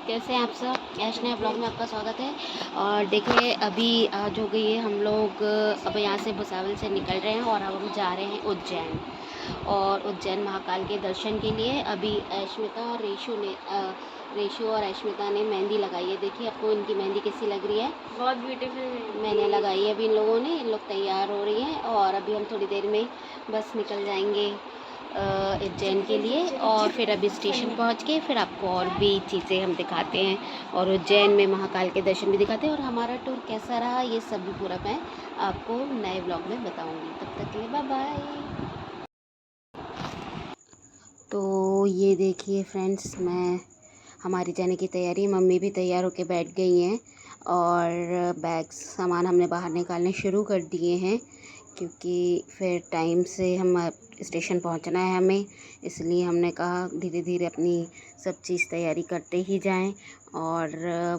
कैसे हैं आप सब। ऐश नए ब्लॉग में आपका स्वागत है। और देखिए अभी आज हो गई है, हम लोग अब यहाँ से भुसावल से निकल रहे हैं और अब हम जा रहे हैं उज्जैन। और उज्जैन महाकाल के दर्शन के लिए अभी ऐश्मिता और रेशु और ऐश्मिता ने मेहंदी लगाई है। देखिए आपको इनकी मेहंदी कैसी लग रही है। बहुत ब्यूटीफुल मैंने लगाई है अभी इन लोगों ने। इन लोग तैयार हो रही हैं और अभी हम थोड़ी देर में बस निकल जाएंगे उज्जैन के लिए। और फिर अभी स्टेशन पहुंच के फिर आपको और भी चीज़ें हम दिखाते हैं और उज्जैन में महाकाल के दर्शन भी दिखाते हैं और हमारा टूर कैसा रहा ये सब भी पूरा मैं आपको नए ब्लॉग में बताऊंगी। तब तक के लिए बाय बाय। तो ये देखिए फ्रेंड्स, मैं हमारी जाने की तैयारी, मम्मी भी तैयार होके बैठ गई हैं और बैग्स सामान हमने बाहर निकालने शुरू कर दिए हैं क्योंकि फिर टाइम से हम स्टेशन पहुंचना है हमें, इसलिए हमने कहा धीरे धीरे अपनी सब चीज़ तैयारी करते ही जाएं। और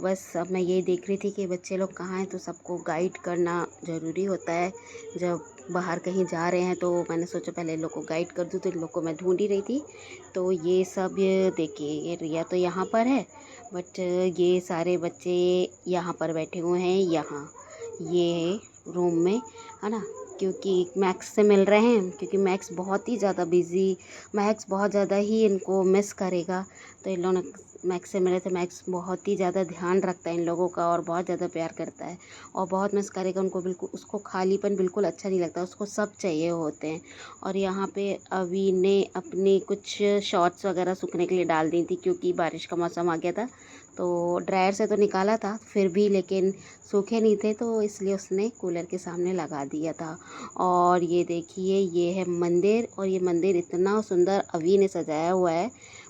बस अब मैं ये देख रही थी कि बच्चे लोग कहाँ हैं, तो सबको गाइड करना ज़रूरी होता है जब बाहर कहीं जा रहे हैं। तो मैंने सोचा पहले इन लोग को गाइड कर दूँ, तो इन लोग को मैं ढूंढ ही रही थी। तो ये सब देखिए, ये रिया तो यहाँ पर है बट ये सारे बच्चे यहाँ पर बैठे हुए हैं, यहाँ ये रूम में, है ना, क्योंकि मैक्स से मिल रहे हैं क्योंकि मैक्स बहुत ही ज़्यादा बिज़ी, मैक्स बहुत ज़्यादा ही इनको मिस करेगा। तो इन लोगों ने मैक्स से मिले थे। मैक्स बहुत ही ज़्यादा ध्यान रखता है इन लोगों का और बहुत ज़्यादा प्यार करता है और बहुत मिस करेगा उनको। बिल्कुल उसको खालीपन बिल्कुल अच्छा नहीं लगता, उसको सब चाहिए होते हैं। और यहाँ पे अभी ने अपनी कुछ शॉर्ट्स वगैरह सूखने के लिए डाल दी थी क्योंकि बारिश का मौसम आ गया था। तो ड्रायर से तो निकाला था फिर भी, लेकिन सूखे नहीं थे तो इसलिए उसने कूलर के सामने लगा दिया था। और ये देखिए ये है मंदिर, और ये मंदिर इतना सुंदर अभी ने सजाया हुआ है,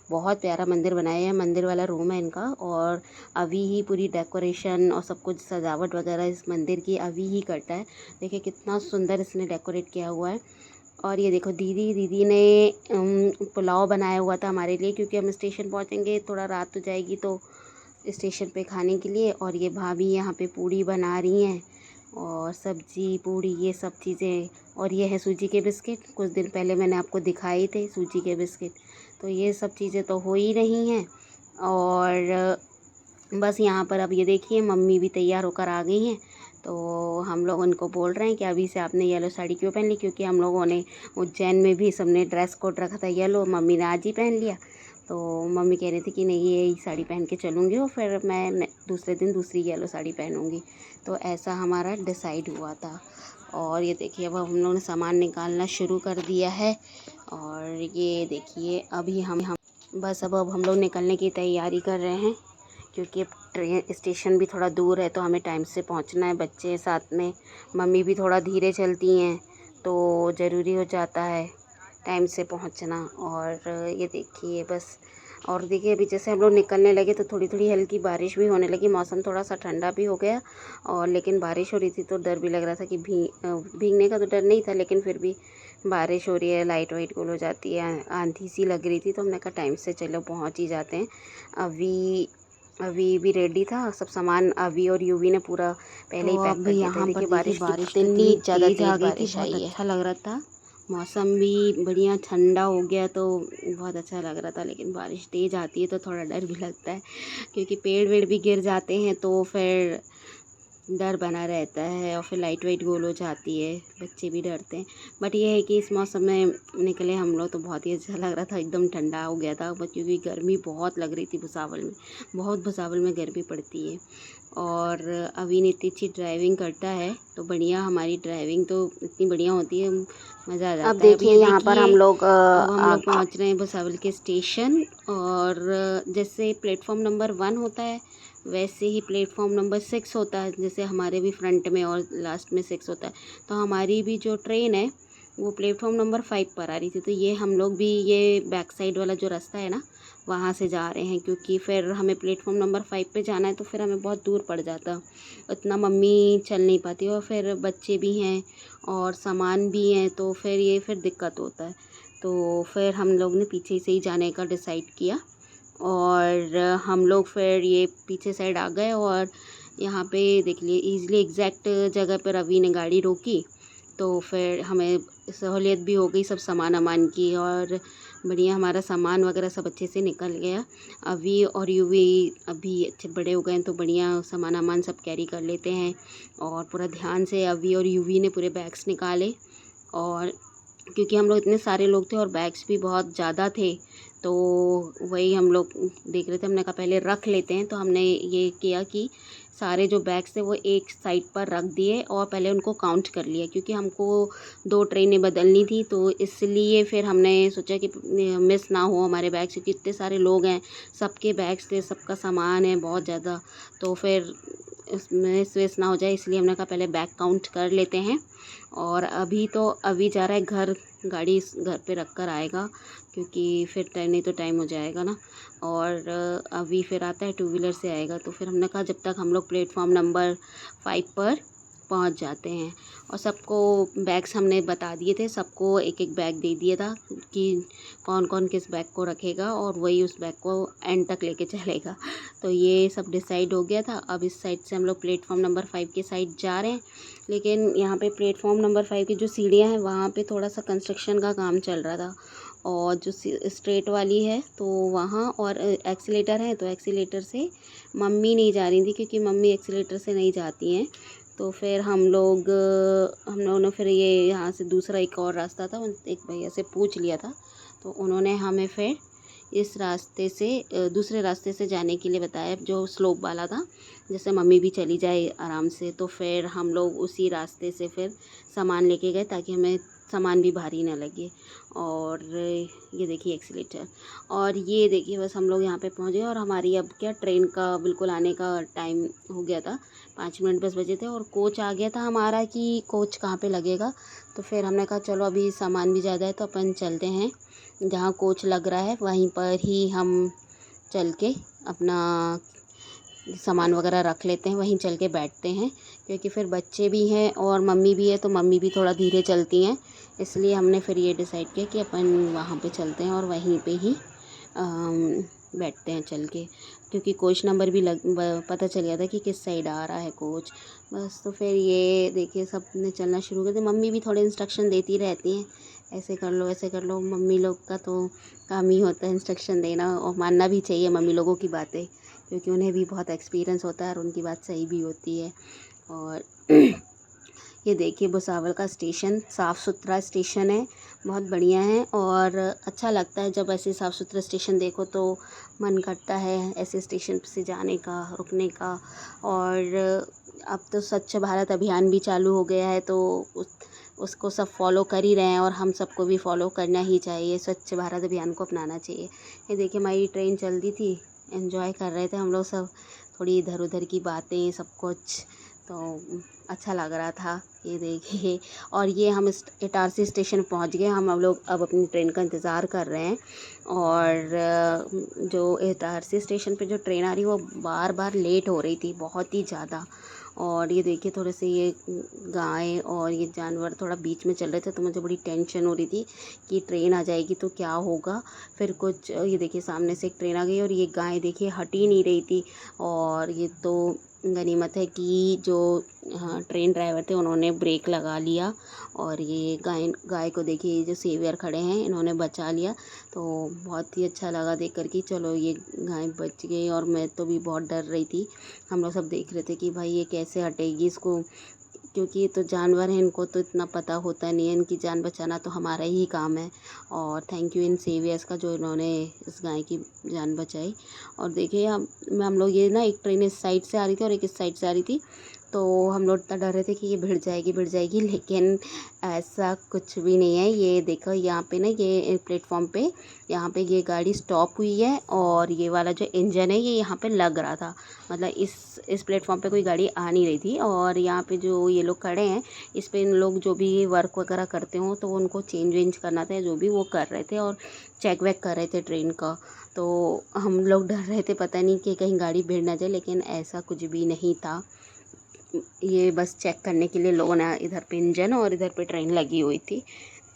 बहुत प्यारा मंदिर बनाया है। मंदिर वाला रूम है इनका और अभी ही पूरी डेकोरेशन और सब कुछ सजावट वगैरह इस मंदिर की अभी ही करता है। देखिए कितना सुंदर इसने डेकोरेट किया हुआ है। और ये देखो दीदी ने पुलाव बनाया हुआ था हमारे लिए क्योंकि हम स्टेशन पहुंचेंगे, थोड़ा रात हो जाएगी तो स्टेशन पे खाने के लिए। और ये भाभी यहाँ पे पूड़ी बना रही हैं और सब्जी पूड़ी ये सब चीज़ें। और ये है सूजी के बिस्किट, कुछ दिन पहले मैंने आपको दिखाए थे सूजी के बिस्किट। तो ये सब चीज़ें तो हो ही रही हैं। और बस यहाँ पर अब ये देखिए मम्मी भी तैयार होकर आ गई हैं। तो हम लोग उनको बोल रहे हैं कि अभी से आपने येलो साड़ी क्यों पहन ली, क्योंकि हम लोगों ने उज्जैन में भी सबने ड्रेस कोड रखा था येलो, मम्मी ने आज ही पहन लिया। तो मम्मी कह रही थी कि नहीं ये साड़ी पहन के चलूँगी और फिर मैं दूसरे दिन दूसरी येलो साड़ी पहनूँगी। तो ऐसा हमारा डिसाइड हुआ था। और ये देखिए अब हम लोगों ने सामान निकालना शुरू कर दिया है। और ये देखिए अभी हम बस अब हम लोग निकलने की तैयारी कर रहे हैं क्योंकि अब ट्रेन स्टेशन भी थोड़ा दूर है तो हमें टाइम से पहुंचना है। बच्चे साथ में, मम्मी भी थोड़ा धीरे चलती हैं तो ज़रूरी हो जाता है टाइम से पहुंचना। और ये देखिए बस, और देखिए अभी जैसे हम लोग निकलने लगे तो थोड़ी थोड़ी हल्की बारिश भी होने लगी, मौसम थोड़ा सा ठंडा भी हो गया। और लेकिन बारिश हो रही थी तो डर भी लग रहा था कि भीगने का तो डर नहीं था, लेकिन फिर भी बारिश हो रही है, लाइट वाइट गुल हो जाती है, आंधी सी लग रही थी। तो हमने कहा टाइम से चलो पहुँच ही जाते हैं। अभी भी रेडी था सब सामान, अभी और यूवी ने पूरा पहले ही पैक कर दिया था। देखिए बारिश कितनी ज़्यादा तेज आ गई थी, बहुत अच्छा लग रहा था। मौसम भी बढ़िया ठंडा हो गया तो बहुत अच्छा लग रहा था। लेकिन बारिश तेज़ आती है तो थोड़ा डर भी लगता है क्योंकि पेड़ वेड़ भी गिर जाते हैं तो फिर डर बना रहता है और फिर लाइट वाइट गोल हो जाती है, बच्चे भी डरते हैं। बट ये है कि इस मौसम में निकले हम लोग तो बहुत ही अच्छा लग रहा था, एकदम ठंडा हो गया था क्योंकि गर्मी बहुत लग रही थी भुसावल में, बहुत भुसावल में गर्मी पड़ती है। और अभी इतनी अच्छी ड्राइविंग करता है तो बढ़िया, हमारी ड्राइविंग तो इतनी बढ़िया होती है, मज़ा आ जाता है। अब देखिए यहाँ पर हम लोग पहुँच रहे हैं भुसावल के स्टेशन। और जैसे प्लेटफॉर्म नंबर 1 होता है वैसे ही प्लेटफॉर्म नंबर 6 होता है, जैसे हमारे भी फ्रंट में और लास्ट में 6 होता है। तो हमारी भी जो ट्रेन है वो प्लेटफॉर्म नंबर 5 पर आ रही थी। तो ये हम लोग भी ये बैक साइड वाला जो रास्ता है ना वहाँ से जा रहे हैं क्योंकि फिर हमें प्लेटफॉर्म नंबर 5 पे जाना है तो फिर हमें बहुत दूर पड़ जाता, उतना मम्मी चल नहीं पाती और फिर बच्चे भी हैं और सामान भी हैं तो फिर दिक्कत होता है। तो फिर हम लोग ने पीछे से ही जाने का डिसाइड किया और हम लोग फिर ये पीछे साइड आ गए। और यहाँ पे देख लिए ईज़िली एग्जैक्ट जगह पर रवि ने गाड़ी रोकी तो फिर हमें सहूलियत भी हो गई सब सामान वामान की। और बढ़िया हमारा सामान वगैरह सब अच्छे से निकल गया। अभी और यूवी अभी अच्छे बड़े हो गए हैं तो बढ़िया सामान वामान सब कैरी कर लेते हैं और पूरा ध्यान से अभी और यूवी ने पूरे बैग्स निकाले। और क्योंकि हम लोग इतने सारे लोग थे और बैग्स भी बहुत ज़्यादा थे तो वही हम लोग देख रहे थे। हमने कहा पहले रख लेते हैं, तो हमने ये किया कि सारे जो बैग्स थे वो एक साइड पर रख दिए और पहले उनको काउंट कर लिया, क्योंकि हमको 2 ट्रेनें बदलनी थी। तो इसलिए फिर हमने सोचा कि मिस ना हो हमारे बैग्स, क्योंकि इतने सारे लोग हैं, सबके बैग्स थे, सबका सामान है बहुत ज़्यादा, तो फिर इसमें स्विच ना हो जाए, इसलिए हमने कहा पहले बैग काउंट कर लेते हैं। और अभी जा रहा है घर, गाड़ी घर पे रख कर आएगा, क्योंकि फिर टाइम नहीं तो टाइम हो जाएगा ना। और अभी फिर आता है 2 व्हीलर से आएगा, तो फिर हमने कहा जब तक हम लोग प्लेटफॉर्म नंबर 5 पर पहुंच जाते हैं। और सबको बैग्स हमने बता दिए थे, सबको एक एक बैग दे दिया था कि कौन कौन किस बैग को रखेगा और वही उस बैग को एंड तक लेके चलेगा। तो ये सब डिसाइड हो गया था। अब इस साइड से हम लोग प्लेटफॉर्म नंबर 5 के साइड जा रहे हैं, लेकिन यहाँ पे प्लेटफॉर्म नंबर 5 की जो सीढ़ियाँ हैं वहाँ पे थोड़ा सा कंस्ट्रक्शन का काम चल रहा था, और जो स्ट्रेट वाली है तो वहाँ, और एक्सीलेटर है तो एक्सीलेटर से मम्मी नहीं जा रही थी, क्योंकि मम्मी एक्सीलेटर से नहीं जाती हैं। तो फिर हम लोगों ने फिर ये यहाँ से दूसरा एक और रास्ता था, एक भैया से पूछ लिया था, तो उन्होंने हमें फिर इस रास्ते से दूसरे रास्ते से जाने के लिए बताया, जो स्लोप वाला था, जैसे मम्मी भी चली जाए आराम से। तो फिर हम लोग उसी रास्ते से फिर सामान लेके गए, ताकि हमें सामान भी भारी ना लगे। और ये देखिए एक्सीलेटर, और ये देखिए बस हम लोग यहाँ पे पहुँच गए। और हमारी अब क्या ट्रेन का बिल्कुल आने का टाइम हो गया था, 5 मिनट बस बचे थे, और कोच आ गया था हमारा कि कोच कहाँ पे लगेगा। तो फिर हमने कहा चलो अभी सामान भी ज़्यादा है तो अपन चलते हैं, जहाँ कोच लग रहा है वहीं पर ही हम चल के अपना सामान वगैरह रख लेते हैं, वहीं चल के बैठते हैं, क्योंकि फिर बच्चे भी हैं और मम्मी भी है, तो मम्मी भी थोड़ा धीरे चलती हैं। इसलिए हमने फिर ये डिसाइड किया कि अपन वहाँ पे चलते हैं और वहीं पे ही बैठते हैं चल के, क्योंकि कोच नंबर भी पता चल गया था कि किस साइड आ रहा है कोच। बस तो फिर ये देखिए सब ने चलना शुरू कर दिया। मम्मी भी थोड़े इंस्ट्रक्शन देती रहती हैं, ऐसे कर लो ऐसे कर लो। मम्मी लोग का तो काम ही होता है इंस्ट्रक्शन देना, और मानना भी चाहिए मम्मी लोगों की बातें, क्योंकि उन्हें भी बहुत एक्सपीरियंस होता है और उनकी बात सही भी होती है। और ये देखिए भुसावल का स्टेशन, साफ़ सुथरा स्टेशन है, बहुत बढ़िया है, और अच्छा लगता है जब ऐसे साफ़ सुथरा स्टेशन देखो तो मन करता है ऐसे स्टेशन से जाने का, रुकने का। और अब तो स्वच्छ भारत अभियान भी चालू हो गया है, तो उसको सब फॉलो कर ही रहे हैं, और हम सबको भी फॉलो करना ही चाहिए, स्वच्छ भारत अभियान को अपनाना चाहिए। ये देखिए हमारी ट्रेन चल दी थी, एंजॉय कर रहे थे हम लोग सब, थोड़ी इधर उधर की बातें सब कुछ, तो अच्छा लग रहा था। ये देखिए, और ये हम इटारसी स्टेशन पहुंच गए। हम लोग अब अपनी ट्रेन का इंतज़ार कर रहे हैं। और जो इटारसी स्टेशन पे जो ट्रेन आ रही है वो बार बार लेट हो रही थी, बहुत ही ज़्यादा। और ये देखिए थोड़े से ये गाय और ये जानवर थोड़ा बीच में चल रहे थे, तो मुझे बड़ी टेंशन हो रही थी कि ट्रेन आ जाएगी तो क्या होगा। फिर कुछ ये देखिए सामने से एक ट्रेन आ गई, और ये गाय देखिए हट ही नहीं रही थी। और ये तो गनीमत है कि जो ट्रेन ड्राइवर थे उन्होंने ब्रेक लगा लिया, और ये गाय को देखिए जो सेवियर खड़े हैं इन्होंने बचा लिया। तो बहुत ही अच्छा लगा देख कर कि चलो ये गाय बच गई, और मैं तो भी बहुत डर रही थी। हम लोग सब देख रहे थे कि भाई ये कैसे हटेगी इसको, क्योंकि ये तो जानवर हैं, इनको तो इतना पता होता नहीं है, इनकी जान बचाना तो हमारा ही काम है। और थैंक यू इन सेवियर्स का जो इन्होंने इस गाय की जान बचाई। और देखिए हम लोग ये ना, एक ट्रेन इस साइड से आ रही थी और एक इस साइड से आ रही थी, तो हम लोग इतना डर रहे थे कि ये भिड़ जाएगी, लेकिन ऐसा कुछ भी नहीं है। ये देखो यहाँ पे ना, ये प्लेटफॉर्म पे यहाँ पे ये गाड़ी स्टॉप हुई है, और ये वाला जो इंजन है ये यहाँ पे लग रहा था, मतलब इस प्लेटफॉर्म पे कोई गाड़ी आ नहीं रही थी। और यहाँ पे जो ये लोग खड़े हैं, इस पे इन लोग जो भी वर्क वगैरह करते हों तो उनको चेंज वेंज करना था, जो भी वो कर रहे थे, और चेक वेक कर रहे थे ट्रेन का। तो हम लोग डर रहे थे पता नहीं कि कहीं गाड़ी भिड़ ना जाए, लेकिन ऐसा कुछ भी नहीं था। ये बस चेक करने के लिए लोगों ने इधर पे इंजन और इधर पे ट्रेन लगी हुई थी,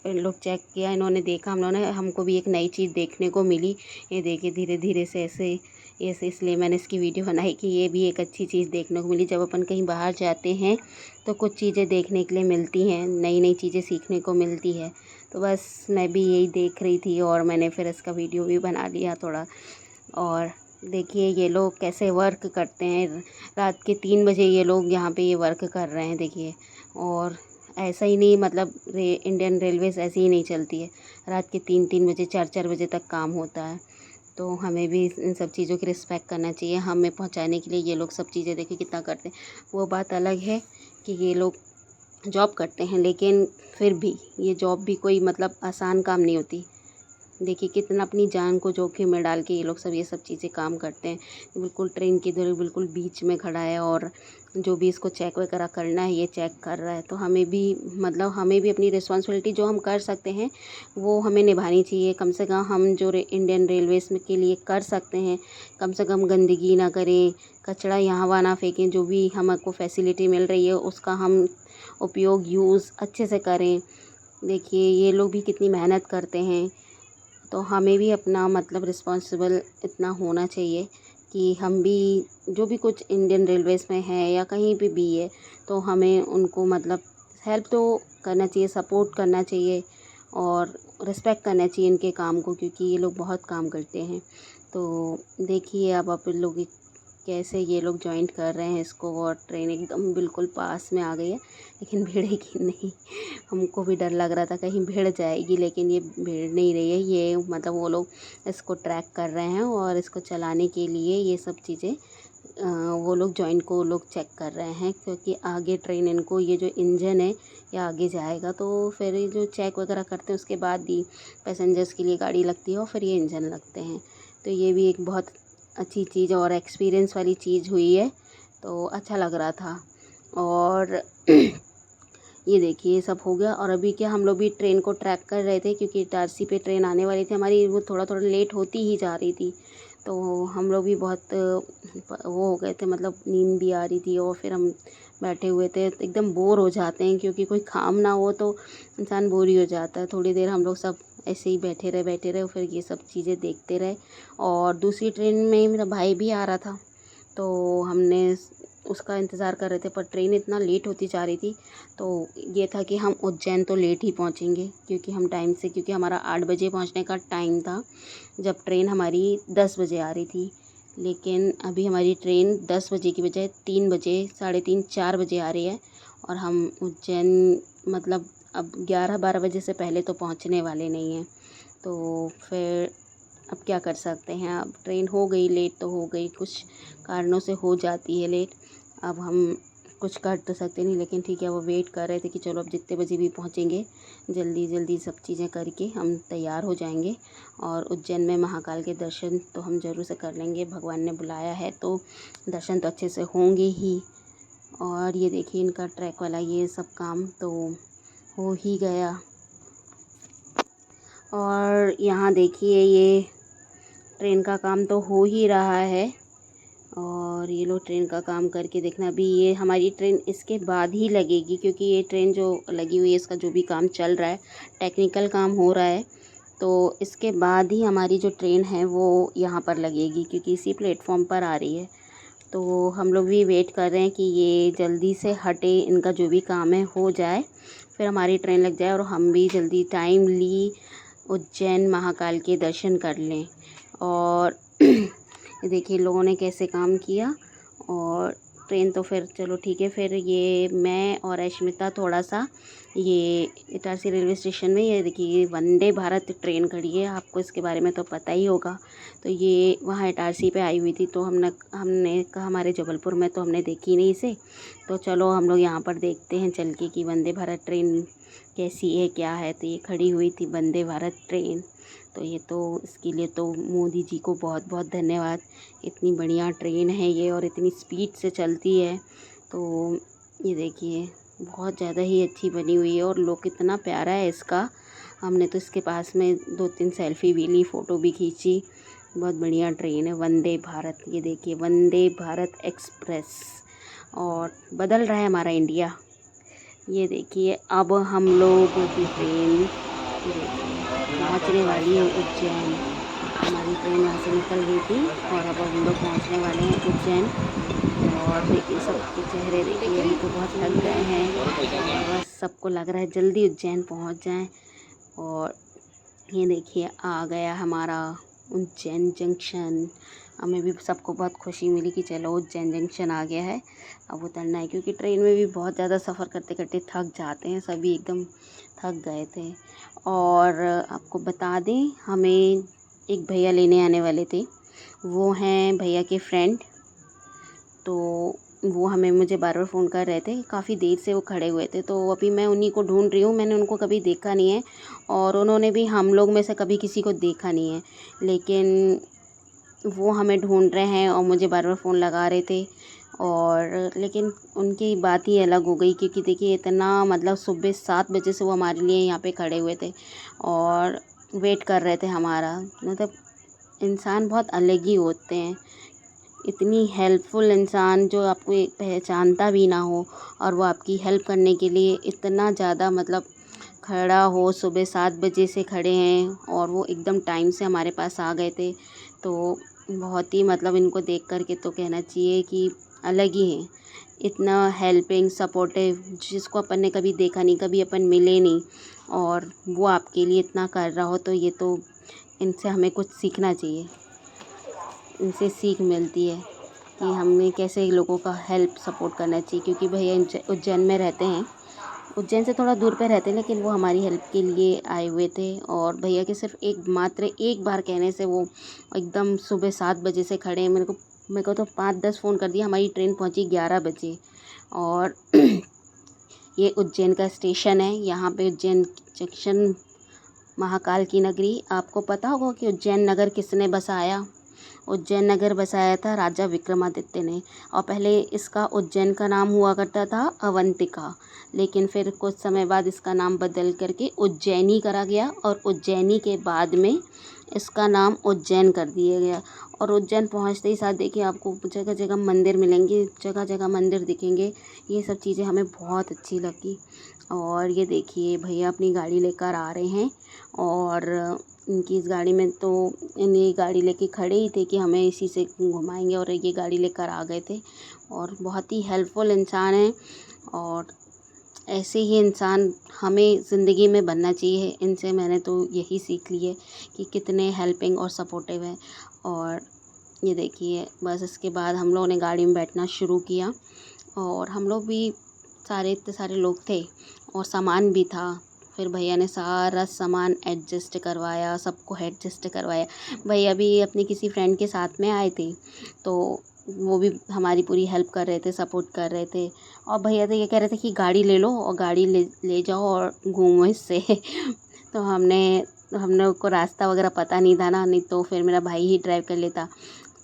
इन लोग चेक किया, इन्होंने देखा, हमको भी एक नई चीज़ देखने को मिली। ये देखिए धीरे धीरे से ऐसे इसलिए मैंने इसकी वीडियो बनाई कि ये भी एक अच्छी चीज़ देखने को मिली। जब अपन कहीं बाहर जाते हैं तो कुछ चीज़ें देखने के लिए मिलती हैं, नई नई चीज़ें सीखने को मिलती है। तो बस मैं भी यही देख रही थी और मैंने फिर इसका वीडियो भी बना लिया थोड़ा। और देखिए ये लोग कैसे वर्क करते हैं, रात के 3 बजे ये लोग यहाँ पे ये वर्क कर रहे हैं देखिए। और ऐसा ही नहीं, मतलब इंडियन रेलवेज़ ऐसे ही नहीं चलती है, रात के 3-3 बजे 4-4 बजे तक काम होता है। तो हमें भी इन सब चीज़ों की रिस्पेक्ट करना चाहिए। हमें पहुंचाने के लिए ये लोग सब चीज़ें देखिए कितना करते हैं। वो बात अलग है कि ये लोग जॉब करते हैं, लेकिन फिर भी ये जॉब भी कोई मतलब आसान काम नहीं होती। देखिए कितना अपनी जान को जोखिम में डाल के ये लोग सब ये सब चीज़ें काम करते हैं। बिल्कुल ट्रेन की इधर बिल्कुल बीच में खड़ा है और जो भी इसको चेक वगैरह करना है ये चेक कर रहा है। तो हमें भी मतलब हमें भी अपनी रिस्पॉन्सिबिलिटी जो हम कर सकते हैं वो हमें निभानी चाहिए। कम से कम हम जो इंडियन रेलवेज़ में के लिए कर सकते हैं, कम से कम गंदगी ना करें, कचरा यहाँ वहाँ ना फेंकें, जो भी हमको फैसिलिटी मिल रही है उसका हम उपयोग यूज़ अच्छे से करें। देखिए ये लोग भी कितनी मेहनत करते हैं, तो हमें भी अपना मतलब रिस्पॉन्सिबल इतना होना चाहिए कि हम भी जो भी कुछ इंडियन रेलवेज़ में है या कहीं पे भी है तो हमें उनको मतलब हेल्प तो करना चाहिए, सपोर्ट करना चाहिए और रिस्पेक्ट करना चाहिए इनके काम को, क्योंकि ये लोग बहुत काम करते हैं। तो देखिए अब आप लोग कैसे ये लोग जॉइंट कर रहे हैं इसको, और ट्रेन एकदम बिल्कुल पास में आ गई है, लेकिन भिड़ेगी नहीं। हमको भी डर लग रहा था कहीं भिड़ जाएगी, लेकिन ये भिड़ नहीं रही है। ये मतलब वो लोग इसको ट्रैक कर रहे हैं और इसको चलाने के लिए ये सब चीज़ें वो लोग जॉइंट को लोग चेक कर रहे हैं, क्योंकि आगे ट्रेन इनको ये जो इंजन है ये आगे जाएगा तो फिर ये जो चेक वगैरह करते हैं उसके बाद ही पैसेंजर्स के लिए गाड़ी लगती है और फिर ये इंजन लगते हैं। तो ये भी एक बहुत अच्छी चीज़ और एक्सपीरियंस वाली चीज़ हुई है, तो अच्छा लग रहा था। और ये देखिए ये सब हो गया। और अभी क्या हम लोग भी ट्रेन को ट्रैक कर रहे थे, क्योंकि इटारसी पे ट्रेन आने वाली थी हमारी, वो थोड़ा थोड़ा लेट होती ही जा रही थी। तो हम लोग भी बहुत वो हो गए थे, मतलब नींद भी आ रही थी और फिर हम बैठे हुए थे। एकदम बोर हो जाते हैं, क्योंकि कोई काम ना हो तो इंसान बोर ही हो जाता है। थोड़ी देर हम लोग सब ऐसे ही बैठे रहे, फिर ये सब चीज़ें देखते रहे। और दूसरी ट्रेन में मेरा भाई भी आ रहा था, तो हमने उसका इंतज़ार कर रहे थे, पर ट्रेन इतना लेट होती जा रही थी। तो ये था कि हम उज्जैन तो लेट ही पहुंचेंगे, क्योंकि हम टाइम से, क्योंकि हमारा 8 बजे पहुंचने का टाइम था, जब ट्रेन हमारी 10 बजे आ रही थी। लेकिन अभी हमारी ट्रेन 10 बजे की बजाय 3 बजे, 3:30, 4 बजे आ रही है। और हम उज्जैन मतलब अब 11-12 बजे से पहले तो पहुंचने वाले नहीं हैं। तो फिर अब क्या कर सकते हैं, अब ट्रेन हो गई लेट तो हो गई, कुछ कारणों से हो जाती है लेट। अब हम कुछ कर तो सकते नहीं, लेकिन ठीक है, वो वेट कर रहे थे कि चलो अब जितने बजे भी पहुंचेंगे जल्दी जल्दी सब चीज़ें करके हम तैयार हो जाएंगे। और उज्जैन में महाकाल के दर्शन तो हम ज़रूर से कर लेंगे, भगवान ने बुलाया है तो दर्शन तो अच्छे से होंगे ही। और ये देखिए इनका ट्रैक वाला ये सब काम तो हो ही गया। और यहाँ देखिए ये ट्रेन का काम तो हो ही रहा है, और ये लोग ट्रेन का काम करके देखना। अभी ये हमारी ट्रेन इसके बाद ही लगेगी, क्योंकि ये ट्रेन जो लगी हुई है इसका जो भी काम चल रहा है, टेक्निकल काम हो रहा है, तो इसके बाद ही हमारी जो ट्रेन है वो यहाँ पर लगेगी, क्योंकि इसी प्लेटफॉर्म पर आ रही है। तो हम लोग भी वेट कर रहे हैं कि ये जल्दी से हटे, इनका जो भी काम है हो जाए, फिर हमारी ट्रेन लग जाए और हम भी जल्दी टाइमली उज्जैन महाकाल के दर्शन कर लें। और देखिए लोगों ने कैसे काम किया। और ट्रेन तो फिर चलो ठीक है, फिर ये मैं और अश्मिता थोड़ा सा ये इटारसी रेलवे स्टेशन में, ये देखिए वंदे भारत ट्रेन खड़ी है, आपको इसके बारे में तो पता ही होगा। तो ये वहाँ इटारसी पे आई हुई थी, तो हमने कहा हमारे जबलपुर में तो हमने देखी नहीं इसे, तो चलो हम लोग यहाँ पर देखते हैं चल के कि वंदे भारत ट्रेन कैसी है क्या है। तो ये खड़ी हुई थी वंदे भारत ट्रेन, तो ये तो इसके लिए तो मोदी जी को बहुत बहुत धन्यवाद। इतनी बढ़िया ट्रेन है ये और इतनी स्पीड से चलती है। तो ये देखिए बहुत ज़्यादा ही अच्छी बनी हुई है, और लुक इतना प्यारा है इसका। हमने तो इसके पास में 2-3 सेल्फ़ी भी ली, फ़ोटो भी खींची। बहुत बढ़िया ट्रेन है वंदे भारत। ये देखिए वंदे भारत एक्सप्रेस, और बदल रहा है हमारा इंडिया। ये देखिए अब हम लोग की ट्रेन देखिए पहुंचने वाली है उज्जैन। हमारी ट्रेन यहाँ से निकल गई थी और अब हम लोग पहुँचने वाले हैं उज्जैन। और देखिए सबके चेहरे देखिए, अभी तो बहुत थक गए हैं और बस सबको लग रहा है जल्दी उज्जैन पहुँच जाएं। और ये देखिए आ गया हमारा उज्जैन जंक्शन। हमें भी सबको बहुत खुशी मिली कि चलो उज्जैन जंक्शन आ गया है, अब उतरना है, क्योंकि ट्रेन में भी बहुत ज़्यादा सफ़र करते करते थक जाते हैं, सभी एकदम थक गए थे। और आपको बता दें, हमें एक भैया लेने आने वाले थे, वो हैं भैया के फ्रेंड। तो वो मुझे बार बार फ़ोन कर रहे थे, काफ़ी देर से वो खड़े हुए थे, तो अभी मैं उन्हीं को ढूंढ रही हूँ। मैंने उनको कभी देखा नहीं है और उन्होंने भी हम लोग में से कभी किसी को देखा नहीं है, लेकिन वो हमें ढूंढ रहे हैं और मुझे बार बार फ़ोन लगा रहे थे। और लेकिन उनकी बात ही अलग हो गई, क्योंकि देखिए इतना मतलब सुबह 7 बजे से वो हमारे लिए यहाँ पे खड़े हुए थे और वेट कर रहे थे हमारा। मतलब इंसान बहुत अलग ही होते हैं, इतनी हेल्पफुल इंसान जो आपको पहचानता भी ना हो और वो आपकी हेल्प करने के लिए इतना ज़्यादा मतलब खड़ा हो। सुबह 7 बजे से खड़े हैं और वो एकदम टाइम से हमारे पास आ गए थे। तो बहुत ही मतलब इनको देख कर के तो कहना चाहिए कि अलग ही हैं। इतना हेल्पिंग सपोर्टिव, जिसको अपन ने कभी देखा नहीं, कभी अपन मिले नहीं, और वो आपके लिए इतना कर रहा हो, तो ये तो इनसे हमें कुछ सीखना चाहिए। इनसे सीख मिलती है कि हमें कैसे लोगों का हेल्प सपोर्ट करना चाहिए। क्योंकि भैया उज्जैन में रहते हैं, उज्जैन से थोड़ा दूर पे रहते हैं, लेकिन वो हमारी हेल्प के लिए आए हुए थे। और भैया के सिर्फ एक बार कहने से वो एकदम सुबह 7 बजे से खड़े हैं। मेरे को तो 5-10 फ़ोन कर दिया। हमारी ट्रेन पहुंची 11 बजे। और ये उज्जैन का स्टेशन है, यहाँ पे उज्जैन जंक्शन, महाकाल की नगरी। आपको पता होगा कि उज्जैन नगर किसने बसाया? उज्जैन नगर बसाया था राजा विक्रमादित्य ने। और पहले इसका उज्जैन का नाम हुआ करता था अवंतिका, लेकिन फिर कुछ समय बाद इसका नाम बदल करके उज्जैनी करा गया और उज्जैनी के बाद में इसका नाम उज्जैन कर दिया गया। और उज्जैन पहुंचते ही साथ देखिए आपको जगह जगह मंदिर मिलेंगे, जगह जगह मंदिर दिखेंगे। ये सब चीज़ें हमें बहुत अच्छी लगी। और ये देखिए भैया अपनी गाड़ी लेकर आ रहे हैं और इनकी इस गाड़ी में तो ये गाड़ी लेके खड़े ही थे कि हमें इसी से घुमाएंगे, और ये गाड़ी लेकर आ गए थे। और बहुत ही हेल्पफुल इंसान हैं और ऐसे ही इंसान हमें ज़िंदगी में बनना चाहिए। इनसे मैंने तो यही सीख ली है कि कितने हेल्पिंग और सपोर्टिव है। और ये देखिए बस इसके बाद हम लोगों ने गाड़ी में बैठना शुरू किया और हम लोग भी इतने सारे लोग थे और सामान भी था। फिर भैया ने सारा सामान एडजस्ट करवाया, सबको एडजस्ट करवाया। भैया भी अपने किसी फ्रेंड के साथ में आए थे, तो वो भी हमारी पूरी हेल्प कर रहे थे, सपोर्ट कर रहे थे। और भैया तो ये कह रहे थे कि गाड़ी ले लो और गाड़ी ले जाओ और घूमो इससे। तो हम लोग को रास्ता वगैरह पता नहीं था ना, नहीं तो फिर मेरा भाई ही ड्राइव कर लेता।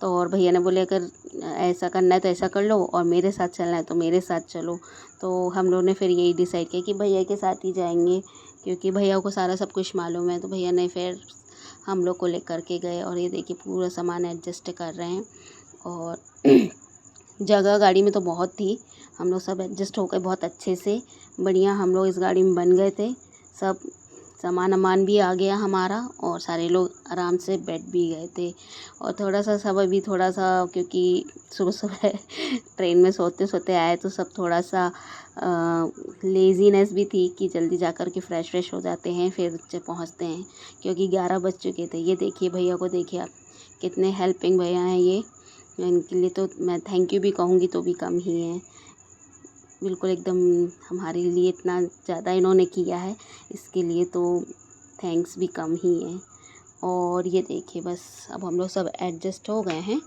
तो और भैया ने बोले अगर ऐसा करना है तो ऐसा कर लो और मेरे साथ चलना है तो मेरे साथ चलो। तो हम लोगों ने फिर यही डिसाइड किया कि भैया के साथ ही जाएंगे, क्योंकि भैया को सारा सब कुछ मालूम है। तो भैया ने फिर हम लोग को लेकर के गए और ये देखिए पूरा सामान एडजस्ट कर रहे हैं। और जगह गाड़ी में तो बहुत थी, हम लोग सब एडजस्ट हो गए बहुत अच्छे से, बढ़िया हम लोग इस गाड़ी में बन गए थे। सब सामान भी आ गया हमारा और सारे लोग आराम से बैठ भी गए थे। और थोड़ा सा सब अभी थोड़ा सा, क्योंकि सुबह सुबह ट्रेन में सोते सोते आए, तो सब थोड़ा सा लेज़ीनेस भी थी कि जल्दी जा कर के फ्रेश हो जाते हैं फिर जब पहुँचते हैं, क्योंकि 11 बज चुके थे। ये देखिए भैया को देखिए आप, कितने हेल्पिंग भैया हैं ये। इनके लिए तो मैं थैंक यू भी कहूँगी तो भी कम ही है। बिल्कुल एकदम हमारे लिए इतना ज़्यादा इन्होंने किया है, इसके लिए तो थैंक्स भी कम ही है। और ये देखिए बस अब हम लोग सब एडजस्ट हो गए हैं।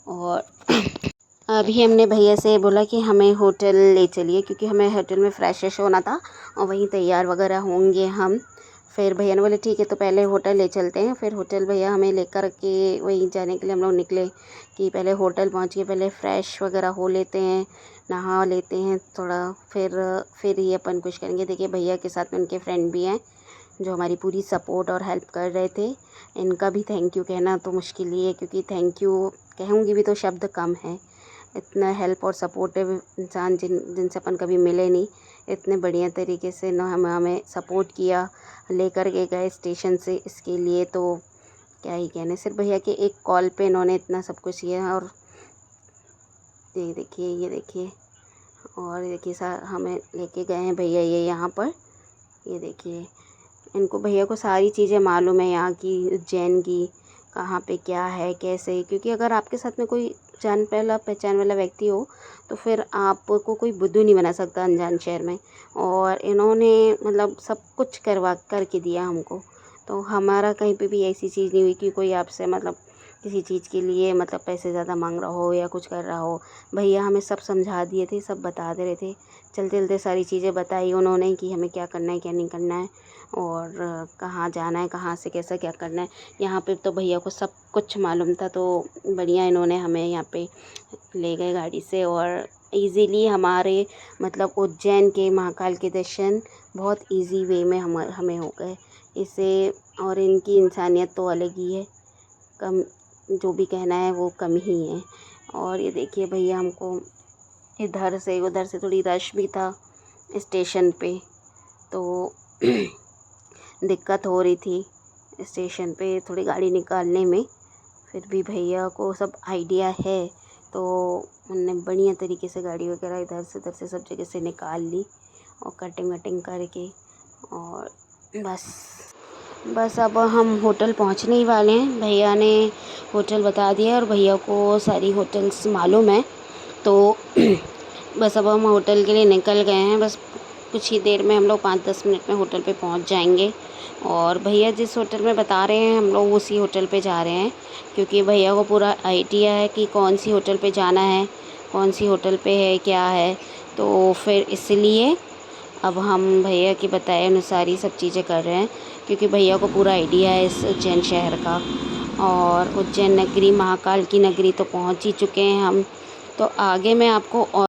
और अभी हमने भैया से बोला कि हमें होटल ले चलिए, क्योंकि हमें होटल में फ्रेश होना था और वहीं तैयार वगैरह होंगे हम। फिर भैया ने बोले ठीक है तो पहले होटल ले चलते हैं। फिर होटल भैया हमें लेकर के वहीं जाने के लिए हम लोग निकले कि पहले होटल पहुंच के पहले फ़्रेश वगैरह हो लेते हैं, नहा लेते हैं थोड़ा, फिर ही अपन कुछ करेंगे। देखिए भैया के साथ में उनके फ्रेंड भी हैं जो हमारी पूरी सपोर्ट और हेल्प कर रहे थे। इनका भी थैंक यू कहना तो मुश्किल ही है, क्योंकि थैंक यू कहूँगी भी तो शब्द कम है। इतना हेल्प और सपोर्टिव इंसान जिनसे अपन कभी मिले नहीं, इतने बढ़िया तरीके से हमें सपोर्ट किया, लेकर के गए स्टेशन से, इसके लिए तो क्या ही कहने, सिर्फ भैया के एक कॉल पे इन्होंने इतना सब कुछ किया। और ये देखिए और देखिए हमें लेके गए हैं भैया ये यहाँ पर। ये देखिए इनको, भैया को सारी चीज़ें मालूम है यहाँ की, उज्जैन की, कहाँ पे क्या है कैसे। क्योंकि अगर आपके साथ में कोई जान पहचान वाला व्यक्ति हो तो फिर आपको कोई बुद्धू नहीं बना सकता अनजान शहर में। और इन्होंने मतलब सब कुछ करके दिया हमको। तो हमारा कहीं पे भी ऐसी चीज़ नहीं हुई कि कोई आपसे मतलब किसी चीज़ के लिए मतलब पैसे ज़्यादा मांग रहा हो या कुछ कर रहा हो। भैया हमें सब समझा दिए थे, सब बता दे रहे थे। चलते चलते सारी चीज़ें बताई उन्होंने कि हमें क्या करना है क्या नहीं करना है, और कहाँ जाना है, कहाँ से कैसा क्या करना है। यहाँ पे तो भैया को सब कुछ मालूम था, तो बढ़िया इन्होंने हमें यहाँ पे ले गए गाड़ी से। और इजीली हमारे मतलब उज्जैन के महाकाल के दर्शन बहुत इजी वे में हमें हो गए इसे। और इनकी इंसानियत तो अलग ही है, कम जो भी कहना है वो कम ही है। और ये देखिए भैया हमको उधर से थोड़ी रश भी था स्टेशन पे, तो दिक्कत हो रही थी स्टेशन पे थोड़ी गाड़ी निकालने में। फिर भी भैया को सब आइडिया है, तो उनने बढ़िया तरीके से गाड़ी वगैरह इधर से सब जगह से निकाल ली और कटिंग वटिंग करके। और बस अब हम होटल पहुंचने ही वाले हैं। भैया ने होटल बता दिया और भैया को सारी होटल्स मालूम है, तो बस अब हम होटल के लिए निकल गए हैं। बस कुछ ही देर में हम लोग 5-10 मिनट में होटल पे पहुंच जाएंगे। और भैया जिस होटल में बता रहे हैं हम लोग उसी होटल पे जा रहे हैं, क्योंकि भैया को पूरा आइडिया है कि कौन सी होटल पे जाना है, कौन सी होटल पे है क्या है। तो फिर इसलिए अब हम भैया के बताए अनुसार ही सब चीज़ें कर रहे हैं, क्योंकि भैया को पूरा आइडिया है इस उज्जैन शहर का। और उज्जैन नगरी, महाकाल की नगरी तो पहुंच ही चुके हैं हम। तो आगे मैं आपको और